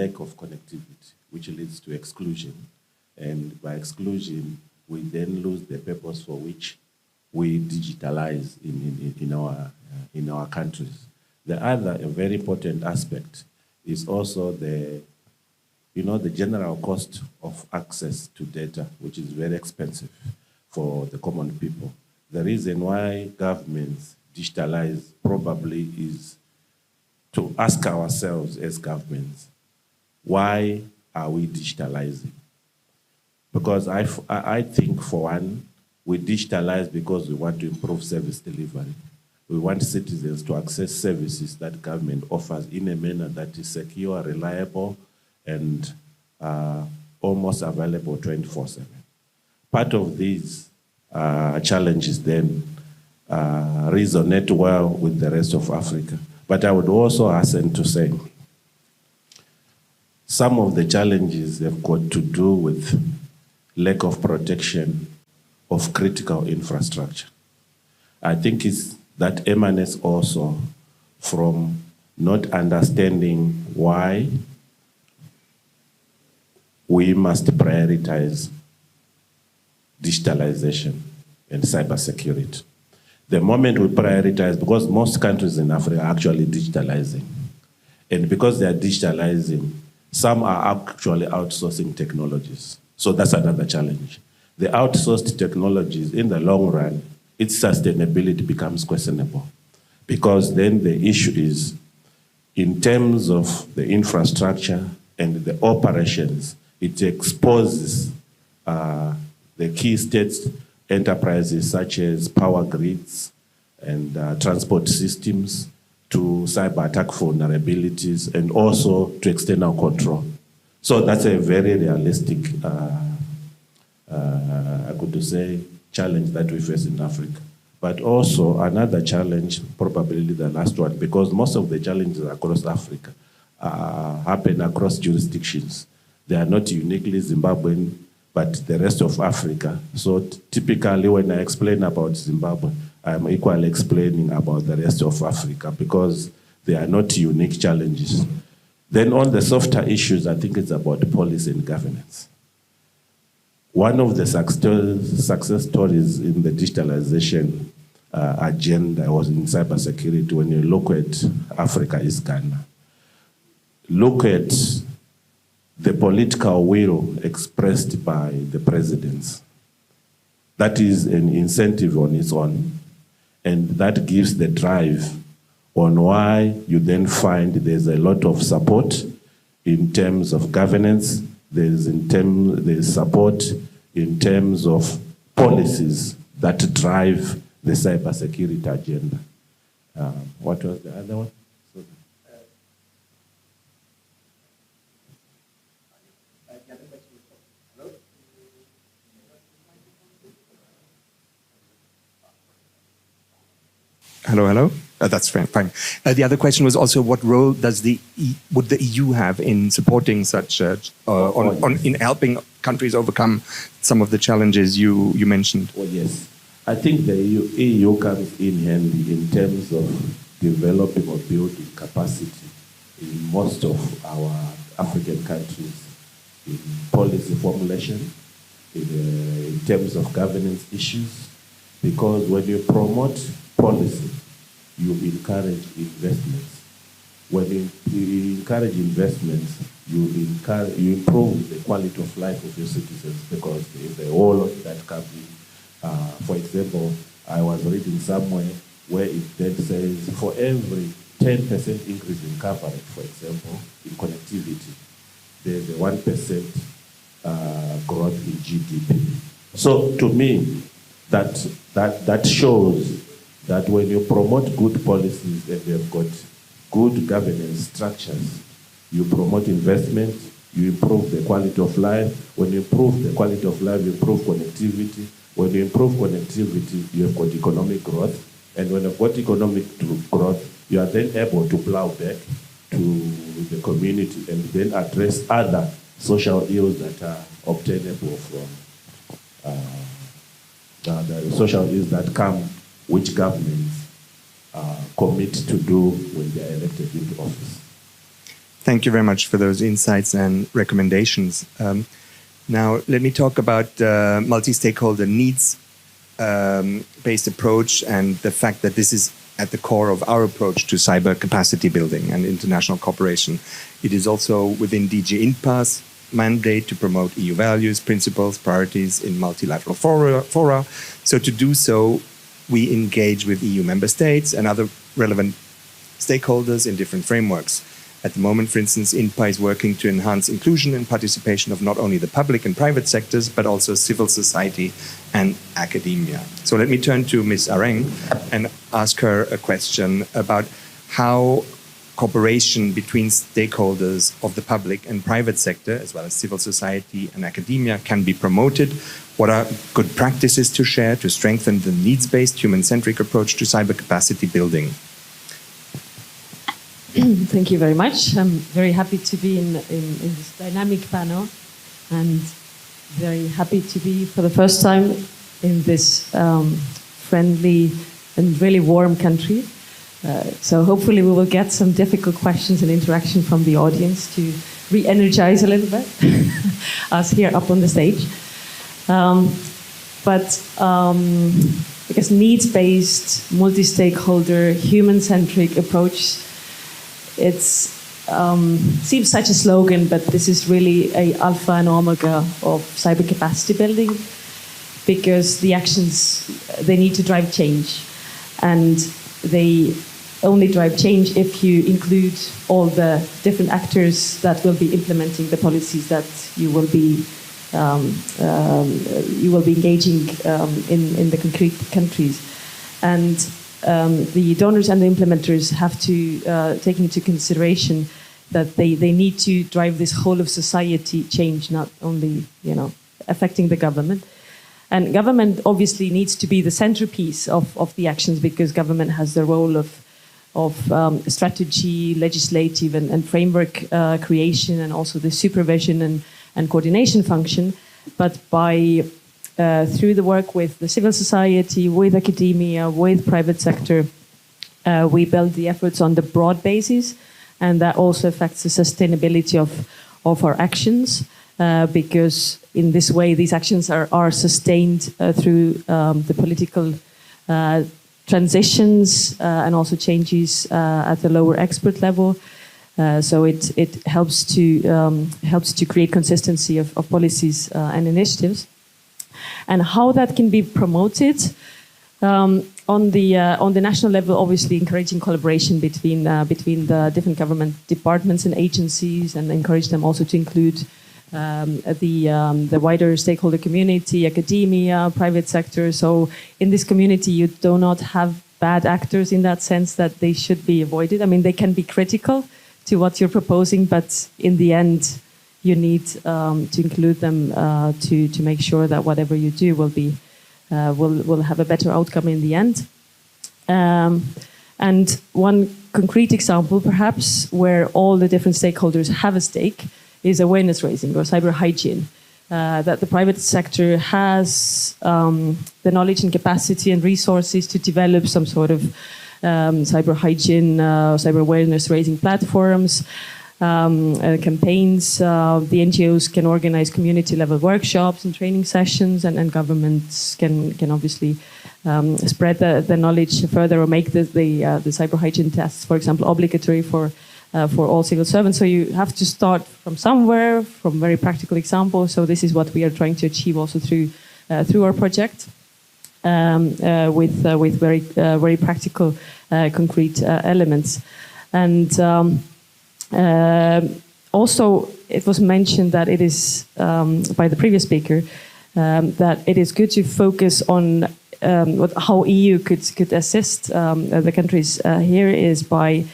lack of connectivity, which leads to exclusion. And by exclusion, we then lose the purpose for which we digitalize in our countries. The other, a very important aspect, is also the general cost of access to data, which is very expensive for the common people. The reason why governments digitalize probably is to ask ourselves as governments, why are we digitalizing? Because I think, for one, we digitalize because we want to improve service delivery. We want citizens to access services that government offers in a manner that is secure, reliable, and almost available 24/7. Part of these challenges then resonate well with the rest of Africa. But I would also hasten to say, some of the challenges have got to do with lack of protection of critical infrastructure. I think that emanates also from not understanding why we must prioritize digitalization and cybersecurity. The moment we prioritize, because most countries in Africa are actually digitalizing, and because they are digitalizing, some are actually outsourcing technologies. So that's another challenge. The outsourced technologies, in the long run, its sustainability becomes questionable, because then the issue is, in terms of the infrastructure and the operations, it exposes the key state enterprises such as power grids and transport systems to cyber attack vulnerabilities and also to external control. So that's a very realistic, I could say, challenge that we face in Africa. But also another challenge, probably the last one, because most of the challenges across Africa happen across jurisdictions. They are not uniquely Zimbabwean, but the rest of Africa. So typically when I explain about Zimbabwe, I'm equally explaining about the rest of Africa, because they are not unique challenges. Then on the softer issues, I think it's about policy and governance. One of the success stories in the digitalization agenda was in cybersecurity. When you look at Africa, is Ghana. Look at the political will expressed by the presidents. That is an incentive on its own, and that gives the drive on why you then find there's a lot of support in terms of governance, there's support in terms of policies that drive the cybersecurity agenda. What was the other one? Hello, hello. That's fine. The other question was also, what role does would the EU have in supporting such, in helping countries overcome some of the challenges you mentioned? Oh, yes. I think the EU comes in handy in terms of developing or building capacity in most of our African countries, in policy formulation, in terms of governance issues, because when you promote policy, you encourage investments. When you encourage investments, you improve the quality of life of your citizens, because there is a whole lot that comes in. For example, I was reading somewhere where it then says for every 10% increase in coverage, for example, in connectivity, there's a 1% growth in GDP. So to me, that shows that when you promote good policies and you've got good governance structures, you promote investment, you improve the quality of life. When you improve the quality of life, you improve connectivity. When you improve connectivity, you have got economic growth. And when you've got economic growth, you are then able to plow back to the community and then address other social ills that are obtainable from the social ills that come, which governments commit to do when they are elected into office. Thank you very much for those insights and recommendations. Now, let me talk about multi-stakeholder needs-based approach and the fact that this is at the core of our approach to cyber capacity building and international cooperation. It is also within DG INPA's mandate to promote EU values, principles, priorities in multilateral fora. So to do so, we engage with EU member states and other relevant stakeholders in different frameworks. At the moment, for instance, INPA is working to enhance inclusion and participation of not only the public and private sectors, but also civil society and academia. So let me turn to Ms. Areng and ask her a question about how cooperation between stakeholders of the public and private sector, as well as civil society and academia, can be promoted. What are good practices to share to strengthen the needs-based, human-centric approach to cyber capacity building? Thank you very much. I'm very happy to be in this dynamic panel and very happy to be for the first time in this friendly and really warm country. So hopefully we will get some difficult questions and interaction from the audience to re-energize a little bit us here up on the stage. Because needs-based, multi-stakeholder, human-centric approach, it seems such a slogan, but this is really a alpha and omega of cyber capacity building, because the actions, they need to drive change, and they only drive change if you include all the different actors that will be implementing the policies that you will be engaging in the concrete countries. And the donors and the implementers have to take into consideration that they need to drive this whole of society change, not only affecting the government. And government obviously needs to be the centerpiece of the actions, because government has the role of strategy, legislative and framework creation, and also the supervision and coordination function. But by through the work with the civil society, with academia, with private sector, we build the efforts on the broad basis, and that also affects the sustainability of our actions, because in this way these actions are sustained through the political transitions and also changes at the lower expert level. So it helps to create consistency of policies and initiatives. And how that can be promoted on the national level, obviously encouraging collaboration between the different government departments and agencies, and encourage them also to include the wider stakeholder community, academia, private sector. So in this community, you do not have bad actors in that sense that they should be avoided. I mean, they can be critical to what you're proposing, but in the end, you need to include them to make sure that whatever you do will have a better outcome in the end. And one concrete example, perhaps, where all the different stakeholders have a stake is awareness raising or cyber hygiene. That the private sector has the knowledge and capacity and resources to develop some sort of cyber hygiene, cyber awareness raising platforms, campaigns. The NGOs can organize community level workshops and training sessions, and governments can obviously spread the knowledge further, or make the cyber hygiene tests, for example, obligatory for all civil servants. So you have to start from somewhere, from very practical examples. So this is what we are trying to achieve also through our project, with very practical, concrete elements. And also, it was mentioned that it is by the previous speaker that it is good to focus on how EU could assist the countries here is by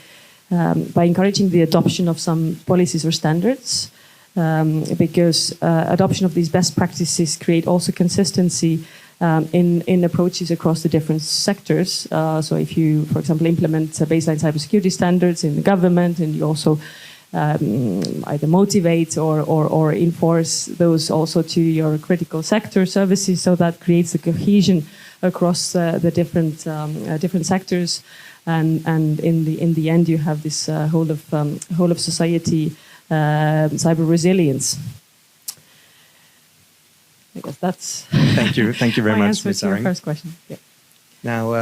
encouraging the adoption of some policies or standards, because adoption of these best practices create also consistency in approaches across the different sectors. So if you, for example, implement baseline cybersecurity standards in the government, and you also either motivate or enforce those also to your critical sector services, so that creates a cohesion across the different sectors, and in the end you have this whole of society cyber resilience. I guess that's thank you very my much, answer Ms. to your Areng. first question. Yeah. Now,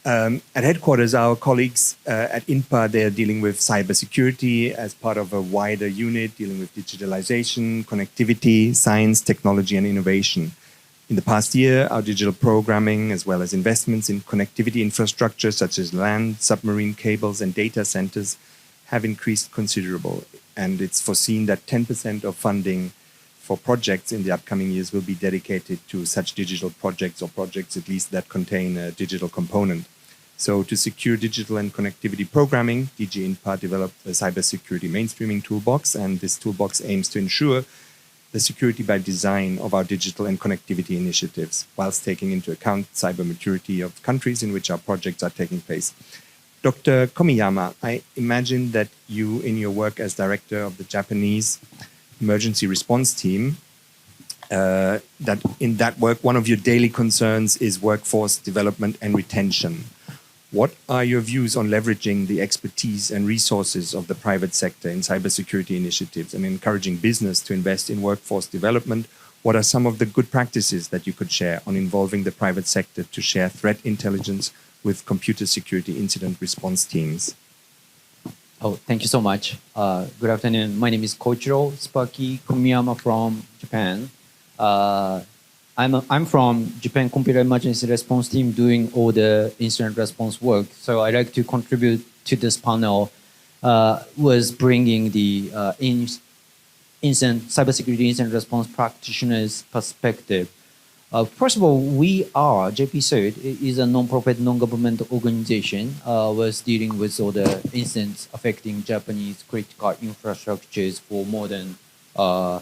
at headquarters, our colleagues at INPA, they are dealing with cybersecurity as part of a wider unit dealing with digitalization, connectivity, science, technology, and innovation. In the past year, our digital programming, as well as investments in connectivity infrastructure such as land, submarine cables, and data centers, have increased considerable. And it's foreseen that 10% of funding for projects in the upcoming years will be dedicated to such digital projects, or projects at least that contain a digital component. So to secure digital and connectivity programming, DG INPA developed a cybersecurity mainstreaming toolbox, and this toolbox aims to ensure the security by design of our digital and connectivity initiatives, whilst taking into account cyber maturity of countries in which our projects are taking place. Dr. Komiyama, I imagine that you, in your work as director of the Japanese emergency response team, that in that work, one of your daily concerns is workforce development and retention. What are your views on leveraging the expertise and resources of the private sector in cybersecurity initiatives and encouraging business to invest in workforce development? What are some of the good practices that you could share on involving the private sector to share threat intelligence with computer security incident response teams? Oh, thank you so much. Good afternoon. My name is Koichiro Sparky Komiyama from Japan. I'm from Japan Computer Emergency Response Team doing all the incident response work. So I'd like to contribute to this panel was bringing the cybersecurity incident response practitioners' perspective. First of all, we are, JPCERT is a non-profit, non-government organization, was dealing with all the incidents affecting Japanese critical infrastructures for more than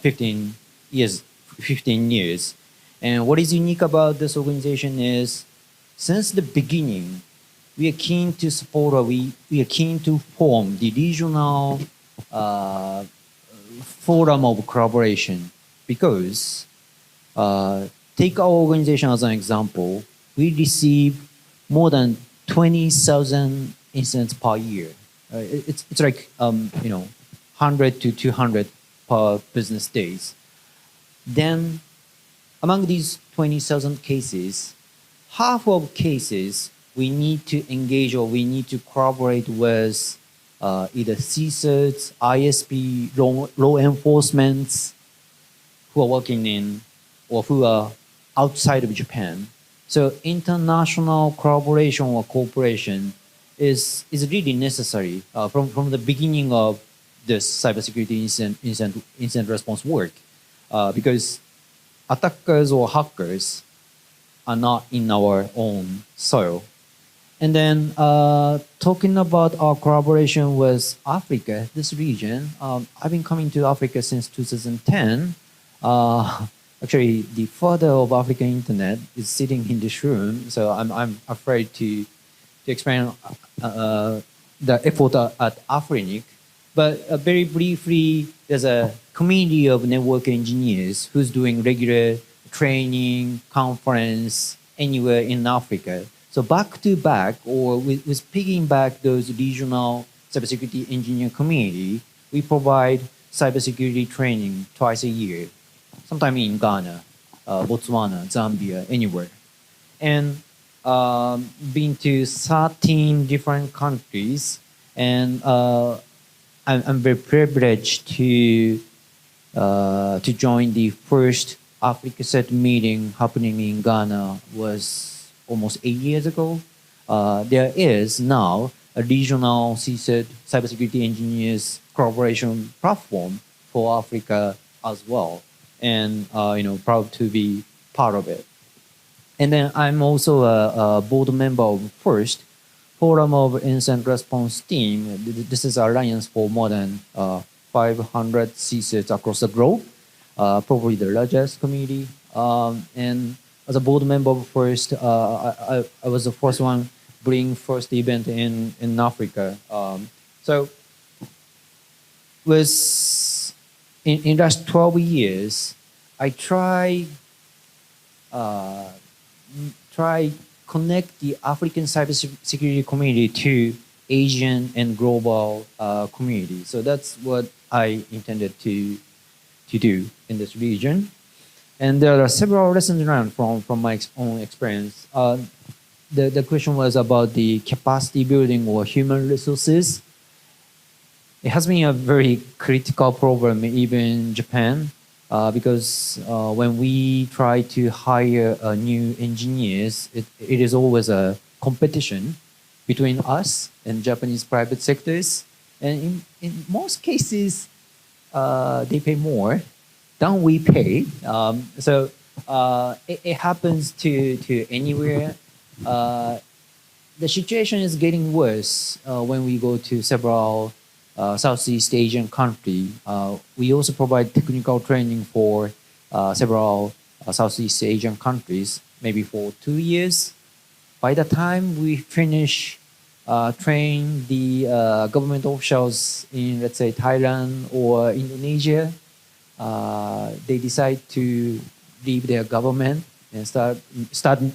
15 years. And what is unique about this organization is, since the beginning, we are keen to support, or we are keen to form the regional forum of collaboration, because take our organization as an example, we receive more than 20,000 incidents per year. It's like 100 to 200 per business days. Then among these 20,000 cases, half of cases we need to engage, or we need to collaborate with either CSIRTs, ISP, law enforcements who are working in or who are outside of Japan. So international collaboration or cooperation is really necessary from the beginning of this cybersecurity incident response work, because attackers or hackers are not in our own soil. And then talking about our collaboration with Africa, this region, I've been coming to Africa since 2010. Actually, the father of African internet is sitting in this room, so I'm afraid to explain the effort at Afrinic. But very briefly, there's a community of network engineers who's doing regular training, conference, anywhere in Africa. So back to back, or with picking back those regional cybersecurity engineer community, we provide cybersecurity training twice a year, sometime in Ghana, Botswana, Zambia, anywhere. And been to 13 different countries, and I'm very privileged to join the first Africa CERT meeting happening in Ghana was almost 8 years ago. There is now a regional CSIRT cybersecurity engineers collaboration platform for Africa as well, and proud to be part of it. And then I'm also a board member of FIRST, Forum of Incident Response Team. This is an alliance for more than 500 CSIRTs across the globe, probably the largest community. And as a board member of FIRST, I was the first one bring first event in Africa. So was in last 12 years, I try connect the African cybersecurity community to Asian and global community. So that's what I intended to do in this region. And there are several lessons learned from my own experience. The question was about the capacity building or human resources. It has been a very critical problem even in Japan because when we try to hire new engineers, it is always a competition between us and Japanese private sectors. And in most cases, they pay more than we pay. So it happens to anywhere. The situation is getting worse when we go to several Southeast Asian countries. We also provide technical training for several Southeast Asian countries, maybe for 2 years. By the time we finish train the government officials in, let's say, Thailand or Indonesia, they decide to leave their government and start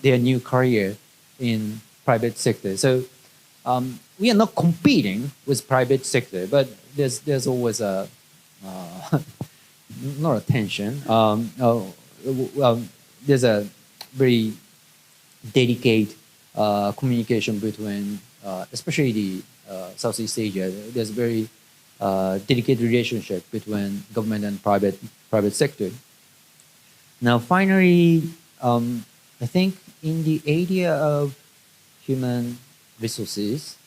their new career in private sector. So we are not competing with private sector, but there's always a not a tension. There's a very delicate communication between, especially the Southeast Asia. There's a very delicate relationship between government and private sector. Now, finally, I think in the area of human resources,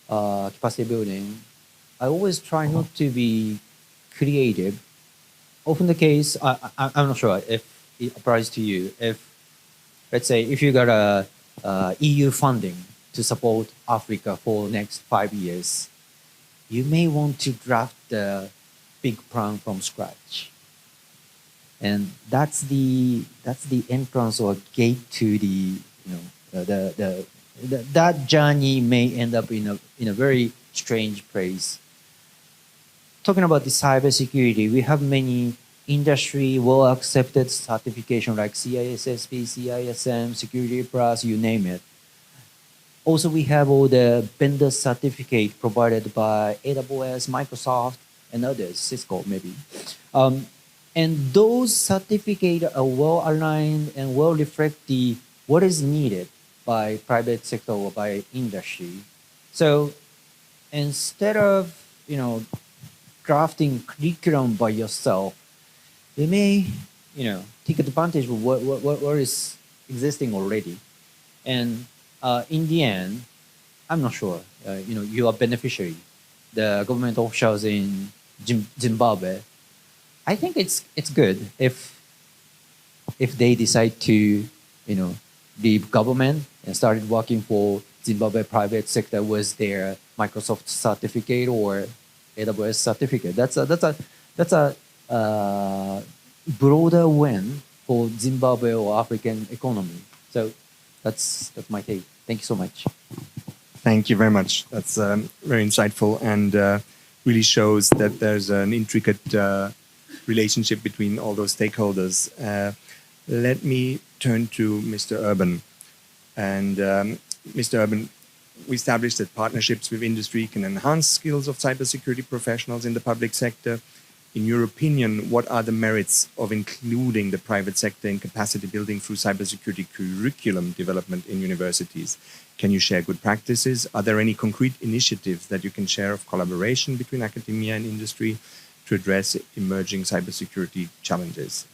capacity building, I always try not to be creative. Often the case, I'm not sure if it applies to you. If, let's say, if you got a EU funding to support Africa for next 5 years, you may want to draft the big plan from scratch. And that's the entrance or gate to the, that journey may end up in a very strange place. Talking about the cybersecurity, we have many industry well-accepted certification like CISSP, CISM, Security Plus, you name it. Also, we have all the vendor certificate provided by AWS, Microsoft, and others, Cisco maybe. And those certificates are well-aligned and well-reflect what is needed by private sector or by industry. So instead of, crafting curriculum by yourself, you may, take advantage of what is existing already. And in the end, I'm not sure, you are beneficiary. The government officials in Zimbabwe, I think it's good if they decide to, leave government and started working for Zimbabwe private sector with their Microsoft certificate or AWS certificate. That's a broader win for Zimbabwe or African economy. So that's my take. Thank you so much. Thank you very much. That's very insightful and really shows that there's an intricate relationship between all those stakeholders. Let me turn to Mr. Urban. And Mr. Urban, we established that partnerships with industry can enhance skills of cybersecurity professionals in the public sector. In your opinion, what are the merits of including the private sector in capacity building through cybersecurity curriculum development in universities? Can you share good practices? Are there any concrete initiatives that you can share of collaboration between academia and industry to address emerging cybersecurity challenges?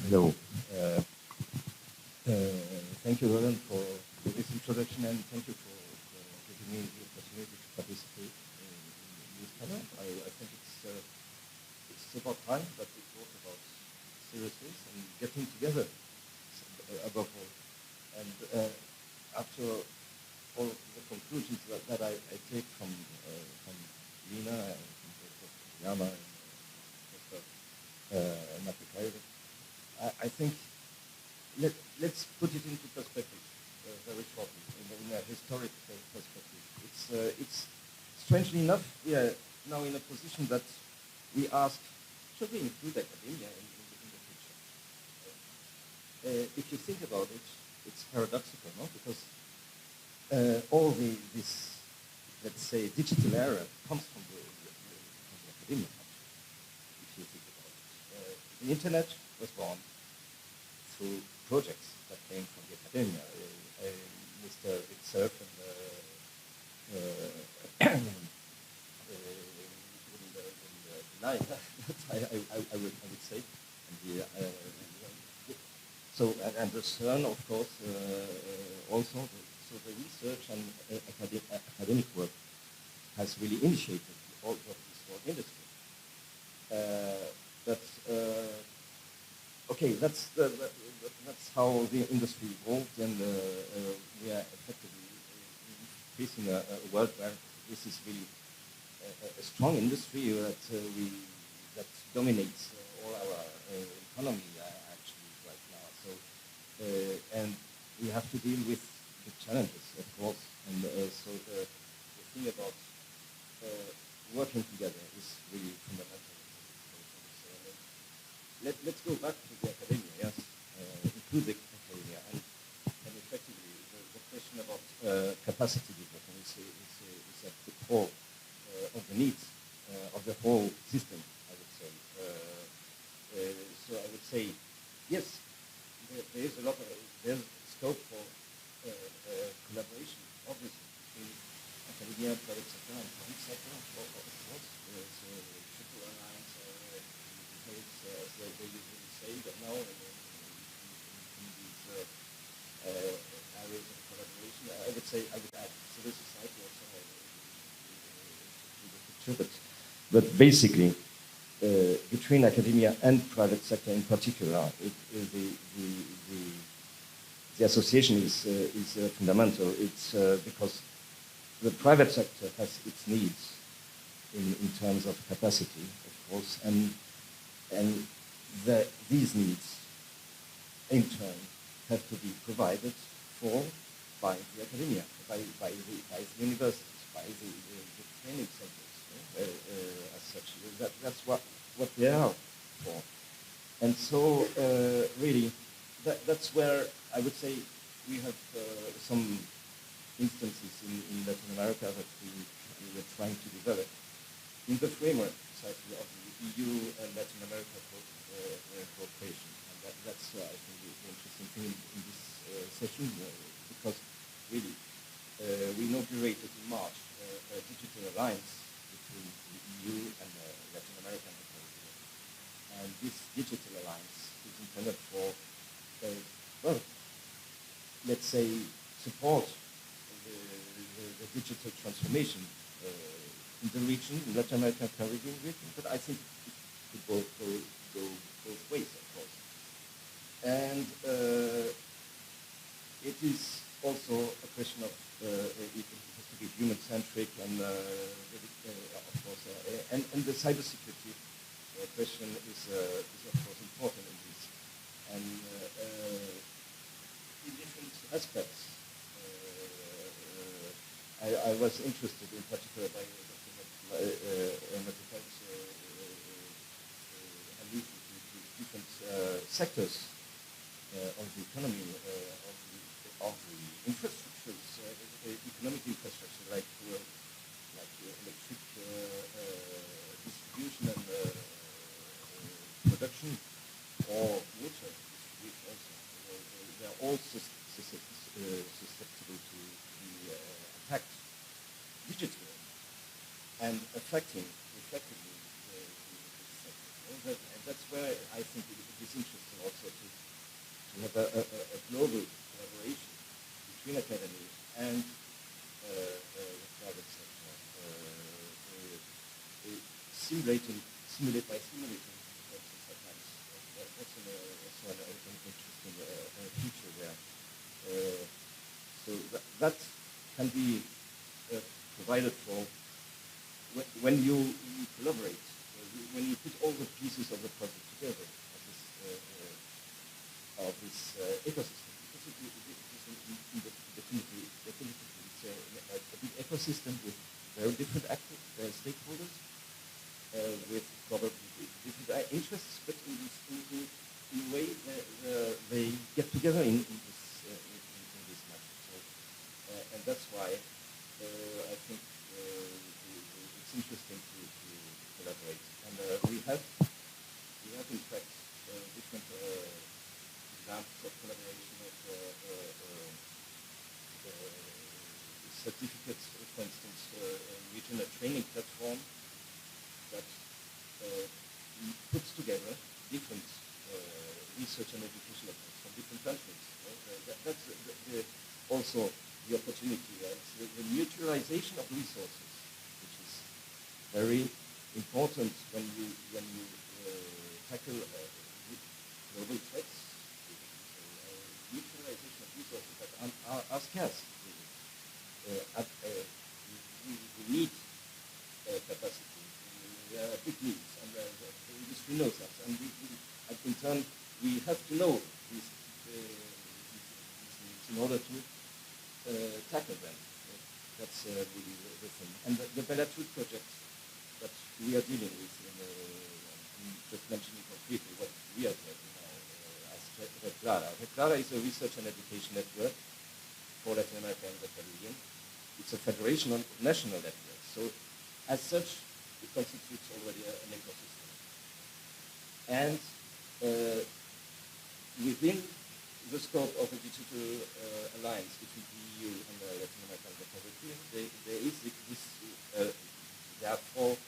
Hello. Thank you, Dolan, for this introduction, and thank you for giving me the opportunity to participate in this panel. I think it's about time that we talk about seriousness and getting together above all. And after all the conclusions that I take from Liina and from Komiyama and Matekaite, I think let's put it into perspective very shortly, in a historic perspective. It's strangely enough, we are now in a position that we ask, should we include academia in the future? If you think about it, it's paradoxical, no? Because all this, let's say, digital era comes from the academia. If you think about it, the internet was born through projects that came from the academia. Mr. JPCERT and deny that, I would say. And so, and the CERN, of course, also. So the research and academic work has really initiated all of this whole industry. Okay, that's how the industry evolved, and we are effectively facing a world where this is really a strong industry that dominates all our economy actually right now. So, and we have to deal with the challenges, of course, and so the thing about working together is really fundamental. Let's go back to the academia, yes, include the academia, and effectively the question about capacity development is at the core of the needs of the whole system, I would say. So I would say, yes, there is a lot of, there's scope for collaboration, obviously, between academia, private sector, and public sector, of course. So triple alliance, as they usually say, but now in these areas of collaboration, I would say, I would add civil society also to the picture, but basically, between academia and private sector in particular, the association is fundamental. It's because the private sector has its needs in terms of capacity, of course, and these needs, in turn, have to be provided for by the academia, by the universities, by the training centers, as such. That's what they are for. And so, really, that's where I would say we have some instances in Latin America that we were trying to develop in the framework precisely of the EU and Latin America cooperation. And that's, I think, the interesting thing in this session, because really, we inaugurated in March a digital alliance between the EU and Latin American economy. And this digital alliance is intended for, well, let's say, support the digital transformation in the region, in Latin American Caribbean region, but I think it could go both ways, of course. And it is also a question of, it has to be human-centric, and of course, and the cybersecurity question is of course important in this. And in different aspects, I was interested in particular by Matekaite's allusion to different sectors of the economy, of the infrastructures, economic infrastructure, like electric distribution and production, or water distribution also. They are all susceptible to be attacked digitally and affecting effectively the sector. And that's where I think it is interesting also to have a global collaboration between academy and the private sector, simulate by simulating sometimes. That's also an interesting feature there. So that can be provided for when you collaborate, when you put all the pieces of the project together of this ecosystem. Definitively, it's a big ecosystem with very different stakeholders, with probably different interests, but in a way they get together in this matter. So, and that's why I think it's interesting to collaborate. And we have in fact different examples of collaboration of certificates, for instance, regional training platform that puts together different research and education efforts from different countries. That's also the opportunity. It's the mutualization of resources, which is very important when you tackle global threats. Mutualization of resources that are scarce. We need capacity. There are big needs, and the industry knows that. And in turn, we have to know these needs in order to tackle them. That's really the thing. And the Bellatrix project that we are dealing with, I'm just mentioning concretely what we are doing now as RedCLARA. RedCLARA is a research and education network for Latin America and the Caribbean. It's a federation of national networks. So, as such, it constitutes already an ecosystem. And within the scope of a digital alliance between the EU and Latin America and the Caribbean, there are four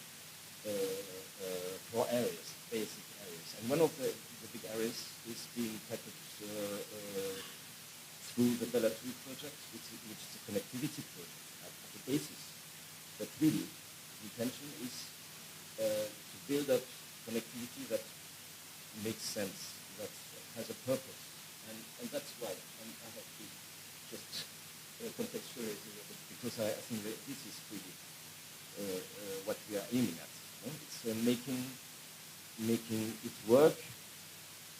areas, basic areas. And one of the big areas is being tackled through the Bellatrix project, which is a connectivity project at the basis. But really, the intention is to build up connectivity that makes sense, that has a purpose. And that's why I have to just contextualize a little bit, because I think that this is really what we are aiming at. It's making it work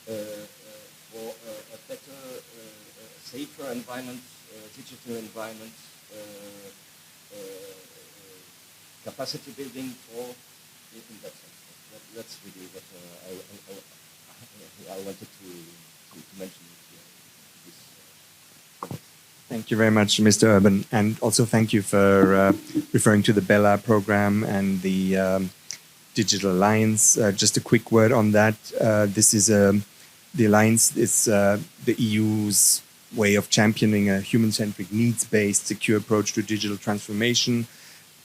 for a better, safer environment, digital environment, capacity building for in that sense. That's really what I wanted to mention. Thank you very much, Mr. Urban, and also thank you for referring to the Bella program and the Digital Alliance. Just a quick word on that. This is the alliance is the EU's way of championing a human-centric, needs-based, secure approach to digital transformation.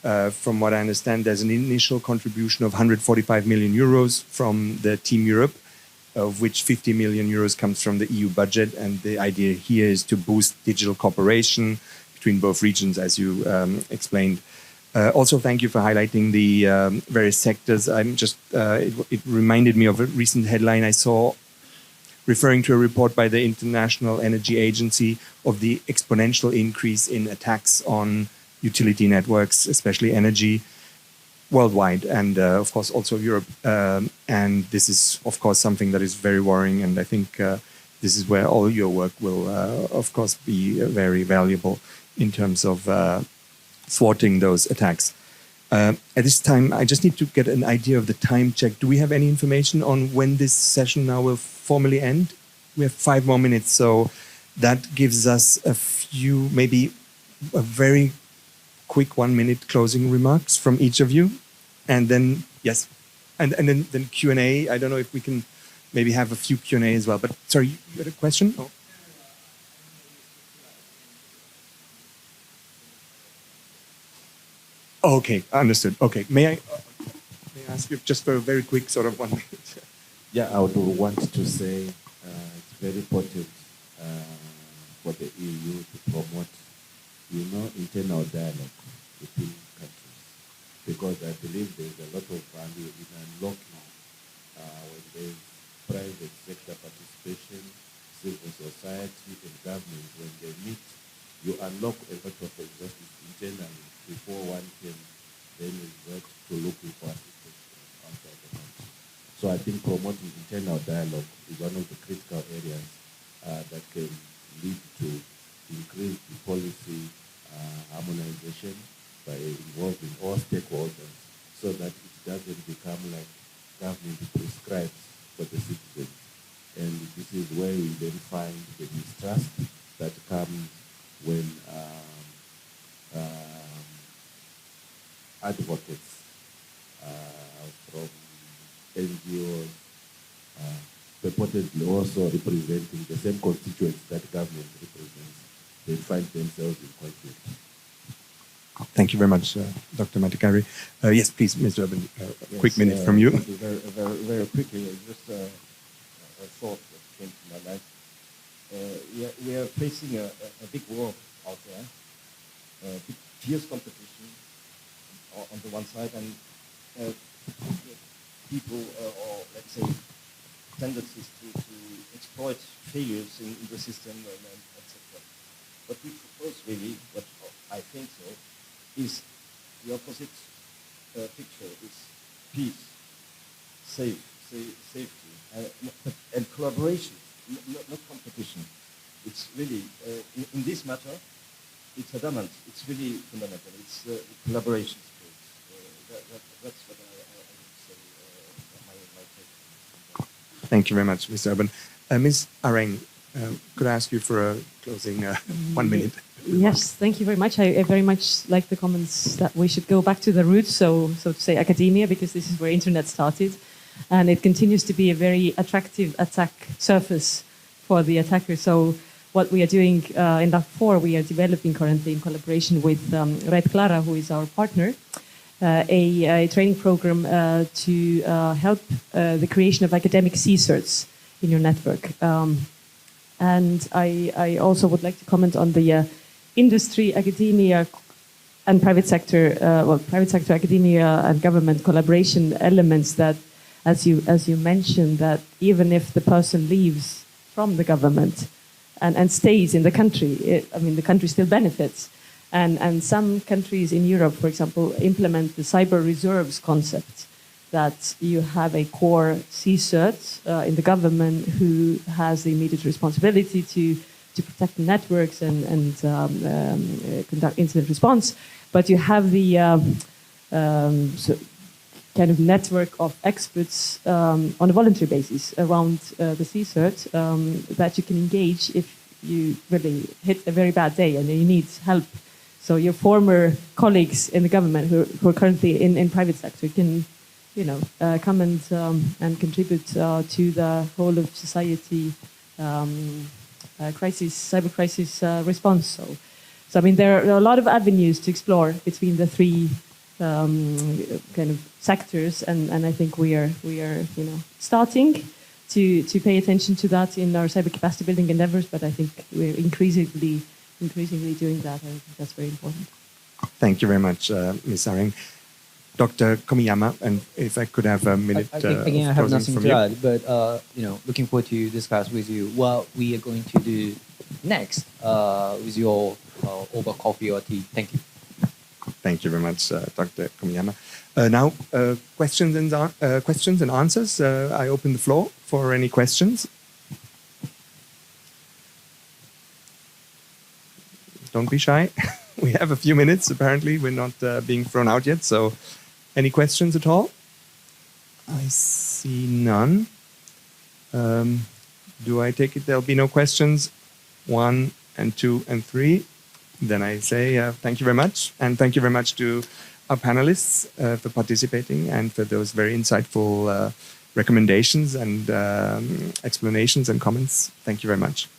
From what I understand, there's an initial contribution of 145 million euros from the Team Europe, of which 50 million euros comes from the EU budget. And the idea here is to boost digital cooperation between both regions, as you explained. Also, thank you for highlighting the various sectors. It reminded me of a recent headline I saw referring to a report by the International Energy Agency of the exponential increase in attacks on utility networks, especially energy, worldwide, and of course also Europe. And this is, of course, something that is very worrying. And I think this is where all your work will, of course, be very valuable in terms of thwarting those attacks. At this time, I just need to get an idea of the time check. Do we have any information on when this session now will formally end? We have 5 more minutes, so that gives us a few, maybe a very quick 1-minute closing remarks from each of you. And then, yes, and then Q&A. I don't know if we can maybe have a few Q&A as well, but sorry, you had a question? Oh. Okay, understood. Okay, may I ask you just for a very quick sort of 1 minute? Yeah, I would want to say it's very important for the EU to promote, internal dialogue between countries, because I believe there's a lot of value in unlocking when there's private sector participation, civil society, and government. When they meet, you unlock a lot of resources internally before one can then resort to looking for assistance outside the country. So I think promoting internal dialogue is one of the critical areas that can lead to increased policy harmonization by involving all stakeholders, so so that it doesn't become like government prescribes for the citizens. And this is where we then find the mistrust that comes when advocates from NGOs purportedly also representing the same constituents that government represents, they find themselves in conflict. Thank you very much, Dr. Matekaite. Yes, please, Mr. Urban, quick minute from you. Very, very, very quickly, just a thought that came to my mind. We are facing a big war out there, big fierce competition on the one side, and people, or let's say, tendencies to exploit failures in the system, and etc. What we propose really, what I think so, is the opposite picture. Is peace, safety, and collaboration, not competition. It's really, in this matter, it's adamant. It's really fundamental. It's collaboration skills. That's what I would say, my take. Thank you very much, Mr. Urban. Ms. Areng, could I ask you for a closing 1 minute? Yes, thank you very much. I very much like the comments that we should go back to the roots, so to say academia, because this is where internet started. And it continues to be a very attractive attack surface for the attacker. So what we are doing in Darfur, we are developing currently in collaboration with RedCLARA, who is our partner, a training program to help the creation of academic CSERTs in your network. And I also would like to comment on the industry, academia, and private sector, private sector, academia, and government collaboration elements that, as you mentioned, that even if the person leaves from the government and stays in the country, the country still benefits. And some countries in Europe, for example, implement the cyber reserves concept, that you have a core CSERT in the government who has the immediate responsibility to protect the networks and conduct incident response, but you have the kind of network of experts on a voluntary basis around the CSERT that you can engage if you really hit a very bad day and you need help. So your former colleagues in the government who are currently in private sector can, come and contribute to the whole of society cyber crisis response. So there are a lot of avenues to explore between the three kind of sectors, and I think we are starting to pay attention to that in our cyber capacity building endeavors. But I think we're increasingly doing that. I think that's very important. Thank you very much, Ms. Areng. Dr. Komiyama, and if I could have a minute. Again, I have nothing to add, but looking forward to discuss with you what we are going to do next with your over coffee or tea. Thank you. Thank you very much, Dr. Komiyama. Now, questions and answers. I open the floor for any questions. Don't be shy. We have a few minutes. Apparently, we're not being thrown out yet. So, any questions at all? I see none. Do I take it there'll be no questions? 1 and 2 and 3. Then I say thank you very much. And thank you very much to our panelists for participating and for those very insightful recommendations and explanations and comments. Thank you very much.